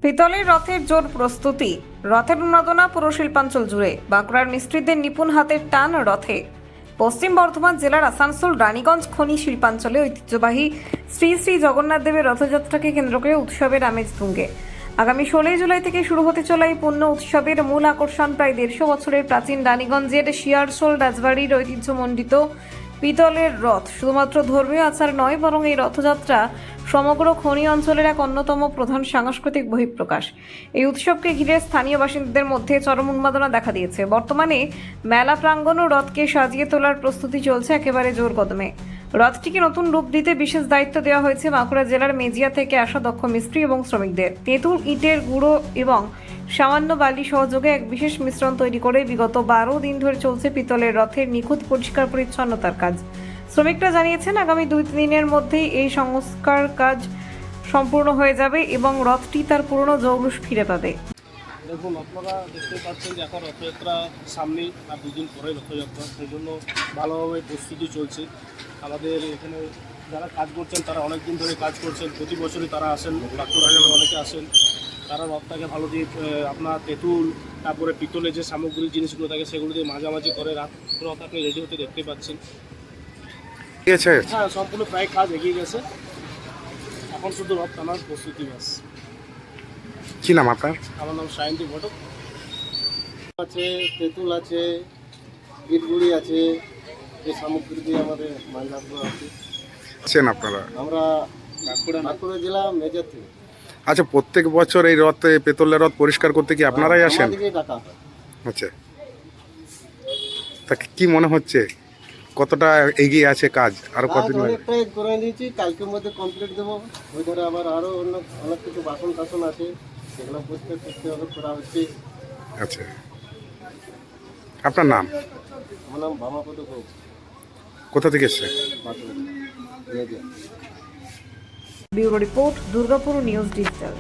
পিতলের রথের জোর প্রস্তুতি, রথের উন্মাদনা পুরো শিল্পাঞ্চল জুড়ে। বাঁকুড়ার মিস্ত্রিদের নিপুণ হাতের টান রথে। পশ্চিম বর্ধমান জেলার আসানসোল রানীগঞ্জ খনি শিল্পাঞ্চলে ঐতিহ্যবাহী শ্রী শ্রী জগন্নাথ দেবের রথযাত্রাকে কেন্দ্র করে উৎসবের আমেজ তুঙ্গে। আগামী 16 জুলাই থেকে শুরু হতে চলা এই পূর্ণ উৎসবের মূল আকর্ষণ প্রায় 150 বছরের প্রাচীন রানীগঞ্জের শিয়ারশোল রাজবাড়ির ঐতিহ্যমণ্ডিত পিতলের রথ। শুধুমাত্র ধর্মীয় আচার নয়, বরং এই রথযাত্রা সমগ্র খনি অঞ্চলের এক অন্যতম প্রধান সাংস্কৃতিক বহিঃপ্রকাশ। এই উৎসবকে ঘিরে স্থানীয় বাসিন্দাদের মধ্যে চরম উন্মাদনা দেখা দিয়েছে। বর্তমানে মেলা প্রাঙ্গণ ও রথকে সাজিয়ে তোলার প্রস্তুতি চলছে একেবারে জোর কদমে। রথটিকে নতুন রূপ দিতে বিশেষ দায়িত্ব দেওয়া হয়েছে বাঁকুড়া জেলার মেজিয়া থেকে আসা দক্ষ মিস্ত্রি এবং শ্রমিকদের। তেঁতুল, ইটের গুঁড়ো এবং সামান্য বালি সহযোগে এক বিশেষ মিশ্রণ তৈরি করে বিগত 12 দিন ধরে চলছে পিতলের রথের নিখুঁত পরিষ্কার পরিচ্ছন্নতার কাজ। শ্রমিকরা জানিয়েছেন আগামী 2-3 দিনের মধ্যেই এই সংস্কার কাজ সম্পূর্ণ হয়ে যাবে এবং রথটি তার পুরনো জৌলুস ফিরে পাবে। দেখুন, আপনারা দেখতে পাচ্ছেন যে এখন রথযাত্রা সামনেই, আর 2 দিন পরে রথযাত্রা, সেই জন্য ভালোভাবে প্রস্তুতি চলছে। আমাদের এখানে যারা কাজ করছেন তারা অনেক দিন ধরে কাজ করছেন, প্রতি বছরই তারা আসেন, বাঁকুড়া জেলায় অনেকে আসেন। তারা রথটাকে ভালো দিয়ে আপনার তেঁতুল, তারপরে পিতলের যে সামগ্রিক জিনিসগুলো থাকে সেগুলো দিয়ে মাঝামাঝি করে রথ আপনি রেডি হতে দেখতে পাচ্ছেন। হ্যাঁ, সম্পূর্ণ প্রায় কাজ এগিয়ে গেছে, এখন শুধু রথ টানার প্রস্তুতি বাস। কি নাম আপনার? আমার নাম সায়ন্তী ঘটক। আছে, তেঁতুল আছে, ইটগুড়ি আছে, এই সামগ্রী দিয়ে আমাদের মালজাতগুলো আছে। আছেন আপনারা? আমরা বাঁকুড়া জেলা মেজার থেকে। আচ্ছা, প্রত্যেক বছর এই রথে পেতলের রথ পরিষ্কার করতে কি আপনারাই আসেন? আমাদেরকেই ডাকা হয়। আচ্ছা, তা কি মনে হচ্ছে কতটা এগিয়ে আছে কাজ? আরো কাজ কতদিন লাগবে? অনেকটাই করে নিয়েছি, কালকের মধ্যে কমপ্লিট দেবো। ওই ধরে আবার আরও অনেক কিছু বাসন টাসন আছে, সেগুলো পরিষ্কার করতে হবে, করা হচ্ছে। আচ্ছা, আপনার নাম? আমার নাম ভামাপদ ঘোষ, কোথা থেকে এসছে? Bankura measure. Bureau report, Durgapur news digital.